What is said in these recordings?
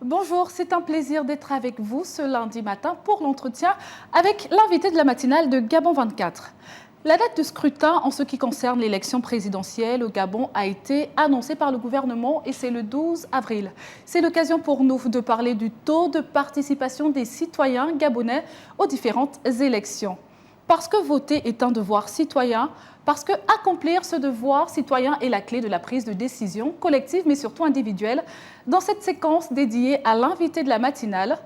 Bonjour, c'est un plaisir d'être avec vous ce lundi matin pour l'entretien avec l'invité de la matinale de Gabon 24. La date de scrutin en ce qui concerne l'élection présidentielle au Gabon a été annoncée par le gouvernement et c'est le 12 avril. C'est l'occasion pour nous de parler du taux de participation des citoyens gabonais aux différentes élections. Parce que voter est un devoir citoyen, parce que accomplir ce devoir citoyen est la clé de la prise de décision collective mais surtout individuelle. Dans cette séquence dédiée à l'invité de la matinale,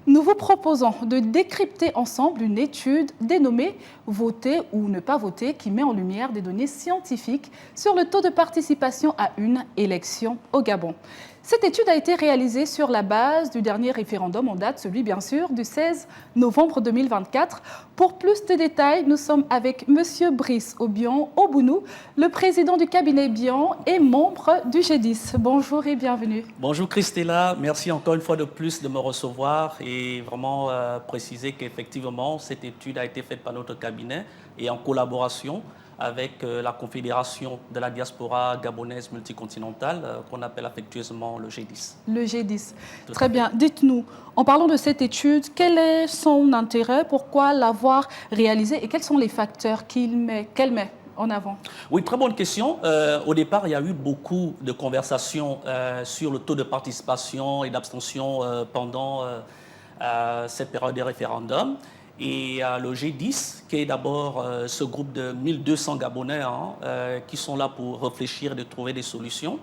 nous vous proposons de décrypter ensemble une étude dénommée « Voter ou ne pas voter » qui met en lumière des données scientifiques sur le taux de participation à une élection au Gabon. Cette étude a été réalisée sur la base du dernier référendum en date, celui bien sûr du 16 novembre 2024. Pour plus de détails, nous sommes avec M. Brice Obion-Obounou, le président du cabinet Bion et membre du G10. Bonjour et bienvenue. Bonjour Christella, merci encore une fois de plus de me recevoir et vraiment préciser qu'effectivement cette étude a été faite par notre cabinet et en collaboration avec la Confédération de la diaspora gabonaise multicontinentale, qu'on appelle affectueusement le G10. Le G10. Très bien. Dites-nous, en parlant de cette étude, quel est son intérêt, pourquoi l'avoir réalisée et quels sont les facteurs qu'elle met en avant? Oui, très bonne question. Au départ, il y a eu beaucoup de conversations sur le taux de participation et d'abstention pendant cette période des référendums. Et le G10, qui est d'abord ce groupe de 1200 Gabonais qui sont là pour réfléchir et de trouver des solutions.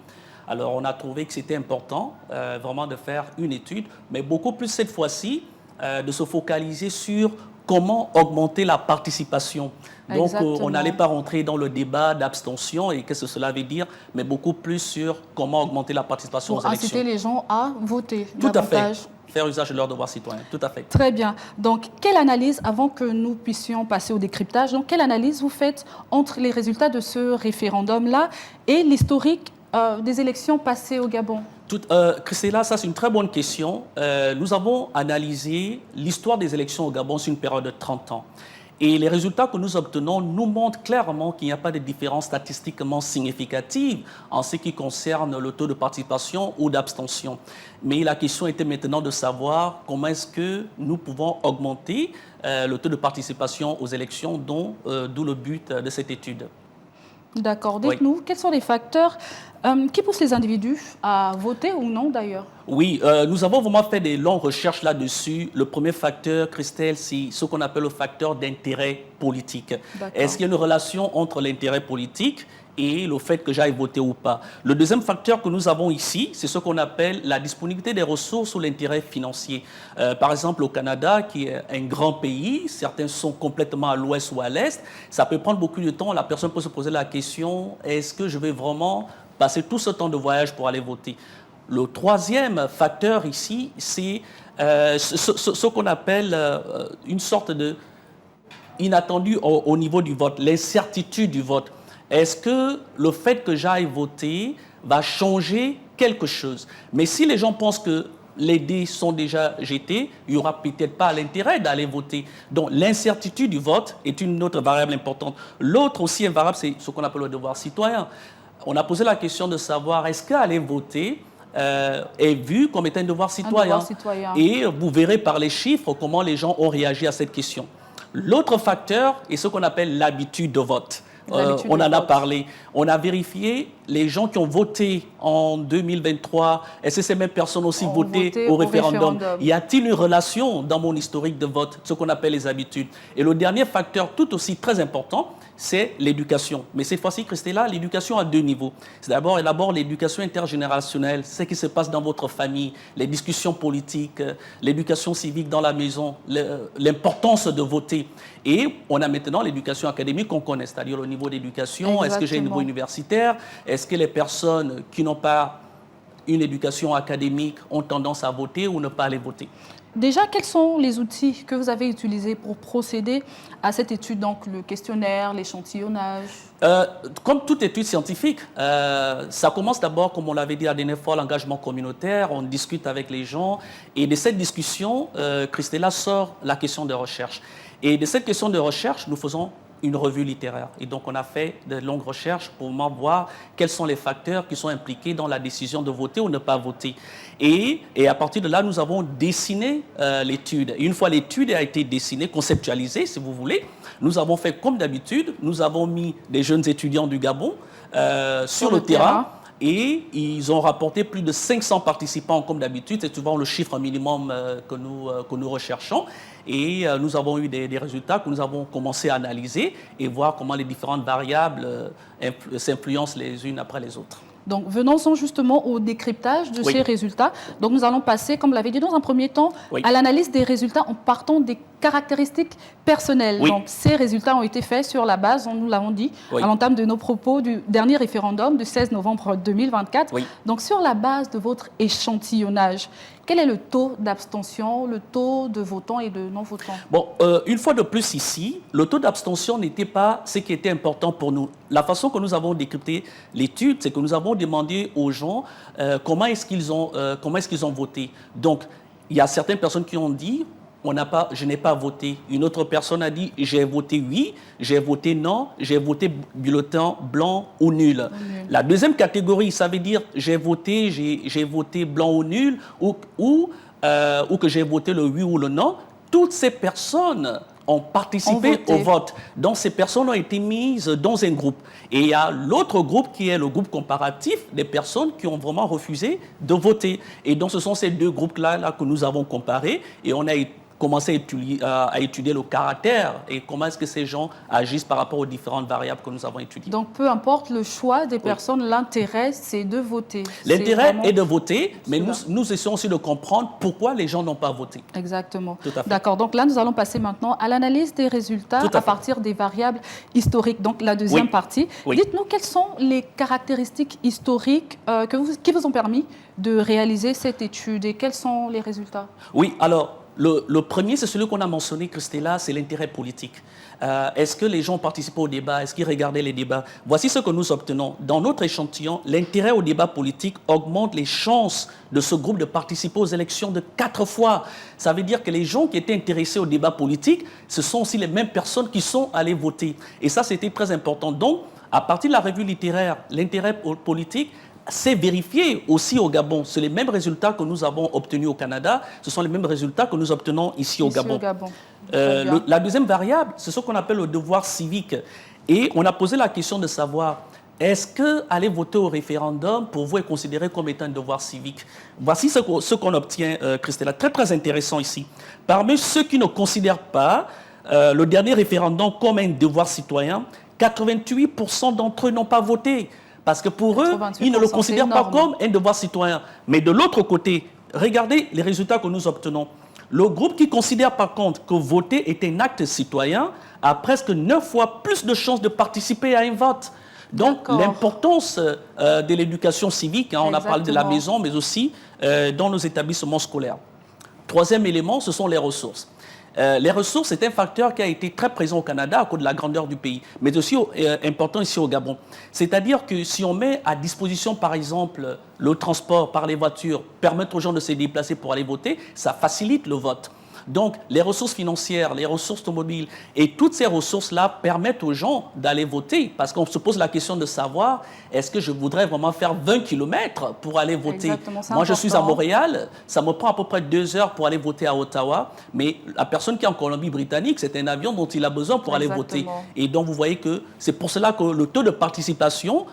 Alors, on a trouvé que c'était important vraiment de faire une étude, mais beaucoup plus cette fois-ci, de se focaliser sur comment augmenter la participation. Donc, on n'allait pas rentrer dans le débat d'abstention et qu'est-ce que cela veut dire, mais beaucoup plus sur comment augmenter la participation aux élections. Pour inciter les gens à voter Tout davantage. à fait. Faire usage de leur devoir citoyen, tout à fait. Très bien. Donc, quelle analyse, avant que nous puissions passer au décryptage, donc quelle analyse vous faites entre les résultats de ce référendum-là et l'historique des élections passées au Gabon? Christella, ça c'est une très bonne question. Nous avons analysé l'histoire des élections au Gabon sur une période de 30 ans. Et les résultats que nous obtenons nous montrent clairement qu'il n'y a pas de différence statistiquement significative en ce qui concerne le taux de participation ou d'abstention. Mais la question était maintenant de savoir comment est-ce que nous pouvons augmenter le taux de participation aux élections, d'où le but de cette étude. D'accord. Dites-nous, quels sont les facteurs qui poussent les individus à voter ou non d'ailleurs? Oui, nous avons vraiment fait des longues recherches là-dessus. Le premier facteur, Christelle, c'est ce qu'on appelle le facteur d'intérêt politique. Est-ce qu'il y a une relation entre l'intérêt politique et le fait que j'aille voter ou pas? Le deuxième facteur que nous avons ici, c'est ce qu'on appelle la disponibilité des ressources ou l'intérêt financier. Par exemple, au Canada, qui est un grand pays, certains sont complètement à l'ouest ou à l'est, ça peut prendre beaucoup de temps. La personne peut se poser la question, est-ce que je vais vraiment passer tout ce temps de voyage pour aller voter? Le troisième facteur ici, c'est ce qu'on appelle une sorte de inattendu au niveau du vote, l'incertitude du vote. Est-ce que le fait que j'aille voter va changer quelque chose? Mais si les gens pensent que les dés sont déjà jetés, il n'y aura peut-être pas l'intérêt d'aller voter. Donc l'incertitude du vote est une autre variable importante. L'autre aussi variable, c'est ce qu'on appelle le devoir citoyen. On a posé la question de savoir est-ce qu'aller voter est vu comme étant un devoir citoyen. Et vous verrez par les chiffres comment les gens ont réagi à cette question. L'autre facteur est ce qu'on appelle l'habitude de vote. On en a parlé. On a vérifié les gens qui ont voté en 2023. Est-ce que ces mêmes personnes aussi voté au référendum? Y a-t-il une relation dans mon historique de vote, ce qu'on appelle les habitudes? Et le dernier facteur tout aussi très important, c'est l'éducation. Mais cette fois-ci, Christella, l'éducation à deux niveaux. C'est d'abord l'éducation intergénérationnelle, ce qui se passe dans votre famille, les discussions politiques, l'éducation civique dans la maison, l'importance de voter. Et on a maintenant l'éducation académique qu'on connaît, c'est-à-dire au niveau d'éducation. Est-ce que j'ai un niveau universitaire? Est-ce que les personnes qui n'ont pas une éducation académique ont tendance à voter ou ne pas aller voter? Déjà, quels sont les outils que vous avez utilisés pour procéder à cette étude, donc le questionnaire, l'échantillonnage? Comme toute étude scientifique, ça commence d'abord, comme on l'avait dit la dernière fois, l'engagement communautaire, on discute avec les gens et de cette discussion, Christella sort la question de recherche. Et de cette question de recherche, nous faisons une revue littéraire. Et donc, on a fait de longues recherches pour voir quels sont les facteurs qui sont impliqués dans la décision de voter ou ne pas voter. Et à partir de là, nous avons dessiné l'étude. Une fois l'étude a été dessinée, conceptualisée, si vous voulez, nous avons fait comme d'habitude, nous avons mis des jeunes étudiants du Gabon sur le terrain. Et ils ont rapporté plus de 500 participants comme d'habitude. C'est souvent le chiffre minimum que nous recherchons. Et nous avons eu des résultats que nous avons commencé à analyser et voir comment les différentes variables s'influencent les unes après les autres. Donc, venons-en justement au décryptage de ces résultats. Donc, nous allons passer, comme l'avait dit dans un premier temps, à l'analyse des résultats en partant des caractéristiques personnelles. Donc, ces résultats ont été faits sur la base, nous l'avons dit, à l'entame de nos propos du dernier référendum du 16 novembre 2024. Donc, sur la base de votre échantillonnage, quel est le taux d'abstention, le taux de votants et de non-votants? Bon, une fois de plus ici, le taux d'abstention n'était pas ce qui était important pour nous. La façon que nous avons décrypté l'étude, c'est que nous avons demandé aux gens comment est-ce qu'ils ont voté. Donc, il y a certaines personnes qui ont dit je n'ai pas voté. Une autre personne a dit j'ai voté oui, j'ai voté non, j'ai voté bulletin blanc ou nul. La deuxième catégorie, ça veut dire j'ai voté blanc ou nul ou que j'ai voté le oui ou le non. Toutes ces personnes ont participé au vote. Donc, ces personnes ont été mises dans un groupe. Et il y a l'autre groupe qui est le groupe comparatif des personnes qui ont vraiment refusé de voter. Et donc, ce sont ces deux groupes-là que nous avons comparés et on a commencer à étudier le caractère et comment est-ce que ces gens agissent par rapport aux différentes variables que nous avons étudiées. Donc, peu importe le choix des personnes, l'intérêt, c'est de voter. L'intérêt est de voter, mais nous essayons aussi de comprendre pourquoi les gens n'ont pas voté. Exactement. D'accord. Donc là, nous allons passer maintenant à l'analyse des résultats à partir des variables historiques. Donc, la deuxième partie. Dites-nous quelles sont les caractéristiques historiques qui vous ont permis de réaliser cette étude et quels sont les résultats? Oui, alors, le premier, c'est celui qu'on a mentionné, Christella, c'est l'intérêt politique. Est-ce que les gens participent au débat? Est-ce qu'ils regardaient les débats? Voici ce que nous obtenons. Dans notre échantillon, l'intérêt au débat politique augmente les chances de ce groupe de participer aux élections de 4 fois. Ça veut dire que les gens qui étaient intéressés au débat politique, ce sont aussi les mêmes personnes qui sont allées voter. Et ça, c'était très important. Donc, à partir de la revue littéraire, l'intérêt politique c'est vérifié aussi au Gabon. C'est les mêmes résultats que nous avons obtenus au Canada. Ce sont les mêmes résultats que nous obtenons ici au Gabon. La deuxième variable, c'est ce qu'on appelle le devoir civique. Et on a posé la question de savoir, est-ce qu'aller voter au référendum, pour vous, est considéré comme étant un devoir civique? Voici ce qu'on obtient, Christella. Très, très intéressant ici. Parmi ceux qui ne considèrent pas le dernier référendum comme un devoir citoyen, 88% d'entre eux n'ont pas voté. Parce que pour eux, ils ne le considèrent pas comme un devoir citoyen. Mais de l'autre côté, regardez les résultats que nous obtenons. Le groupe qui considère par contre que voter est un acte citoyen a presque 9 fois plus de chances de participer à un vote. Donc l'importance de l'éducation civique, on a parlé de la maison, mais aussi dans nos établissements scolaires. Troisième élément, ce sont les ressources. Les ressources, c'est un facteur qui a été très présent au Canada à cause de la grandeur du pays, mais aussi important ici au Gabon. C'est-à-dire que si on met à disposition, par exemple, le transport par les voitures, permettre aux gens de se déplacer pour aller voter, ça facilite le vote. Donc, les ressources financières, les ressources automobiles et toutes ces ressources-là permettent aux gens d'aller voter parce qu'on se pose la question de savoir est-ce que je voudrais vraiment faire 20 km pour aller voter? Moi, je suis à Montréal, ça me prend à peu près 2 heures pour aller voter à Ottawa, mais la personne qui est en Colombie-Britannique, c'est un avion dont il a besoin pour aller voter. Et donc, vous voyez que c'est pour cela que le taux de participation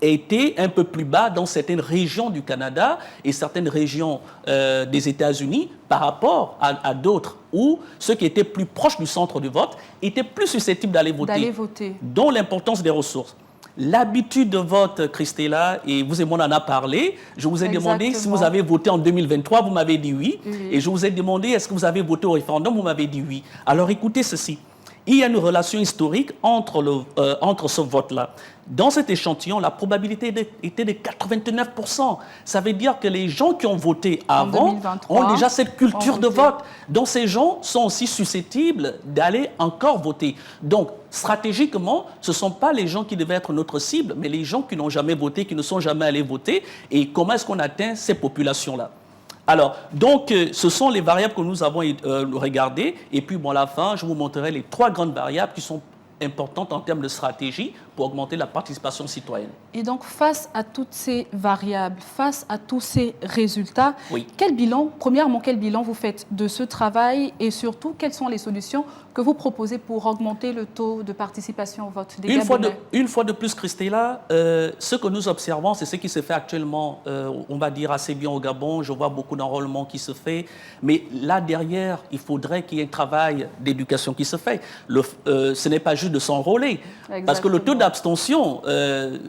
était un peu plus bas dans certaines régions du Canada et certaines régions des États-Unis par rapport à d'autres où ceux qui étaient plus proches du centre du vote étaient plus susceptibles d'aller voter. Dont l'importance des ressources. L'habitude de vote, Christella, et vous et moi on en a parlé, je vous ai demandé si vous avez voté en 2023, vous m'avez dit oui. Et je vous ai demandé est-ce que vous avez voté au référendum, vous m'avez dit oui. Alors écoutez ceci. Il y a une relation historique entre ce vote-là. Dans cet échantillon, la probabilité était de 89%. Ça veut dire que les gens qui ont voté avant ont déjà cette culture de vote. Donc ces gens sont aussi susceptibles d'aller encore voter. Donc stratégiquement, ce ne sont pas les gens qui devaient être notre cible, mais les gens qui n'ont jamais voté, qui ne sont jamais allés voter. Et comment est-ce qu'on atteint ces populations-là? Alors, donc, ce sont les variables que nous avons regardées. Et puis, bon, à la fin, je vous montrerai les 3 grandes variables qui sont importante en termes de stratégie pour augmenter la participation citoyenne. Et donc, face à toutes ces variables, face à tous ces résultats, oui. Premièrement, quel bilan vous faites de ce travail et surtout, quelles sont les solutions que vous proposez pour augmenter le taux de participation au vote des Gabonais? Une fois de plus, Christella, ce que nous observons, c'est ce qui se fait actuellement, on va dire assez bien au Gabon. Je vois beaucoup d'enrôlement qui se fait, mais là derrière, il faudrait qu'il y ait un travail d'éducation qui se fait. Ce n'est pas juste de s'enrôler, parce que le taux d'abstention,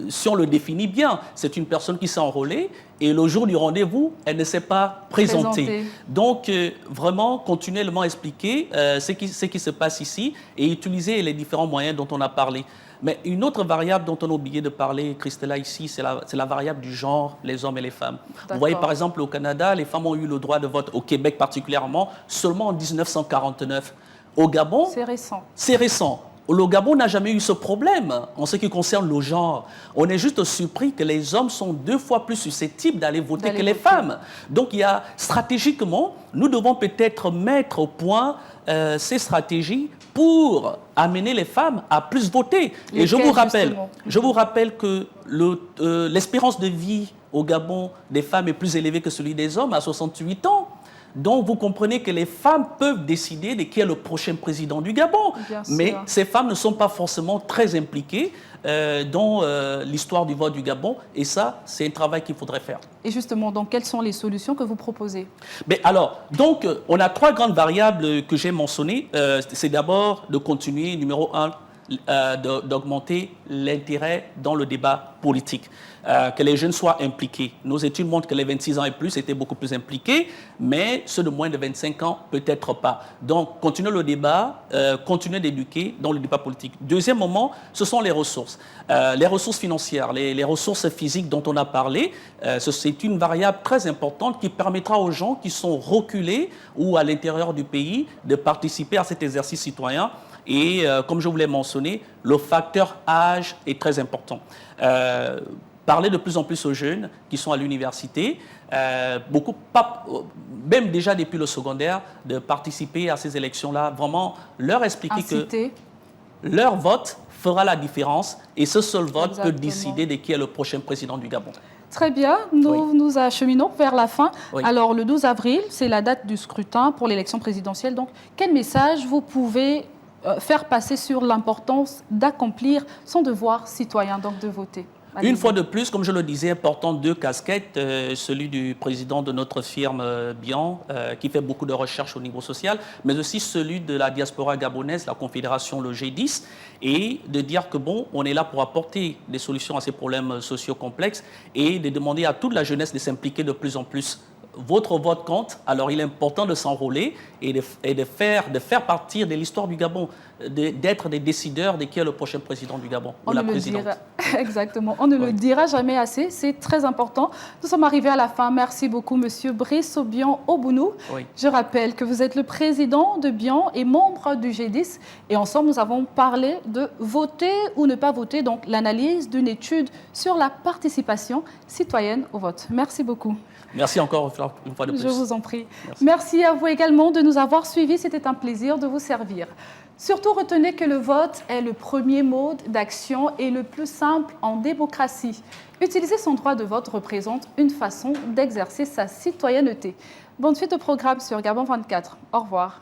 si on le définit bien, c'est une personne qui s'est enrôlée et le jour du rendez-vous, elle ne s'est pas présentée. Donc, vraiment, continuellement expliquer ce qui se passe ici et utiliser les différents moyens dont on a parlé. Mais une autre variable dont on a oublié de parler, Christella, ici, c'est la variable du genre, les hommes et les femmes. Vous voyez, par exemple, au Canada, les femmes ont eu le droit de vote, au Québec particulièrement, seulement en 1949. Au Gabon, c'est récent. C'est récent. Le Gabon n'a jamais eu ce problème en ce qui concerne le genre. On est juste surpris que les hommes sont 2 fois plus susceptibles d'aller voter que les femmes. Donc, stratégiquement, nous devons peut-être mettre au point ces stratégies pour amener les femmes à plus voter. Et je vous rappelle que l'espérance de vie au Gabon des femmes est plus élevée que celui des hommes, à 68 ans. Donc, vous comprenez que les femmes peuvent décider de qui est le prochain président du Gabon. Mais ces femmes ne sont pas forcément très impliquées dans l'histoire du vote du Gabon. Et ça, c'est un travail qu'il faudrait faire. Et justement, donc, quelles sont les solutions que vous proposez? Mais alors, donc, on a 3 grandes variables que j'ai mentionnées. C'est d'abord de continuer, numéro 1, d'augmenter l'intérêt dans le débat politique, que les jeunes soient impliqués. Nos études montrent que les 26 ans et plus étaient beaucoup plus impliqués, mais ceux de moins de 25 ans, peut-être pas. Donc, continuer le débat, continuer d'éduquer dans le débat politique. Deuxième moment, ce sont les ressources financières, les ressources physiques dont on a parlé. C'est une variable très importante qui permettra aux gens qui sont reculés ou à l'intérieur du pays de participer à cet exercice citoyen. Et comme je vous l'ai mentionné, le facteur âge est très important. Parler de plus en plus aux jeunes qui sont à l'université, même déjà depuis le secondaire, de participer à ces élections-là, vraiment leur expliquer que leur vote fera la différence et ce seul vote peut décider de qui est le prochain président du Gabon. Très bien, nous acheminons vers la fin. Alors, le 12 avril, c'est la date du scrutin pour l'élection présidentielle. Donc, quel message vous pouvez faire passer sur l'importance d'accomplir son devoir citoyen, donc de voter? Une fois de plus, comme je le disais, important 2 casquettes, celui du président de notre firme Bian, qui fait beaucoup de recherches au niveau social, mais aussi celui de la diaspora gabonaise, la Confédération, le G10, et de dire que bon, on est là pour apporter des solutions à ces problèmes sociaux complexes et de demander à toute la jeunesse de s'impliquer de plus en plus. Votre vote compte, alors il est important de s'enrôler et de faire partir de l'histoire du Gabon, d'être des décideurs de qui est le prochain président du Gabon ou la présidente. Exactement, on ne le dira jamais assez, c'est très important. Nous sommes arrivés à la fin. Merci beaucoup, Monsieur Brice Obian Obounou. Je rappelle que vous êtes le président de Bian et membre du G10. Et ensemble, nous avons parlé de voter ou ne pas voter, donc l'analyse d'une étude sur la participation citoyenne au vote. Merci beaucoup. Merci encore une fois de plus. Je vous en prie. Merci à vous également de nous avoir suivis. C'était un plaisir de vous servir. Surtout, retenez que le vote est le premier mode d'action et le plus simple en démocratie. Utiliser son droit de vote représente une façon d'exercer sa citoyenneté. Bonne suite au programme sur Gabon 24. Au revoir.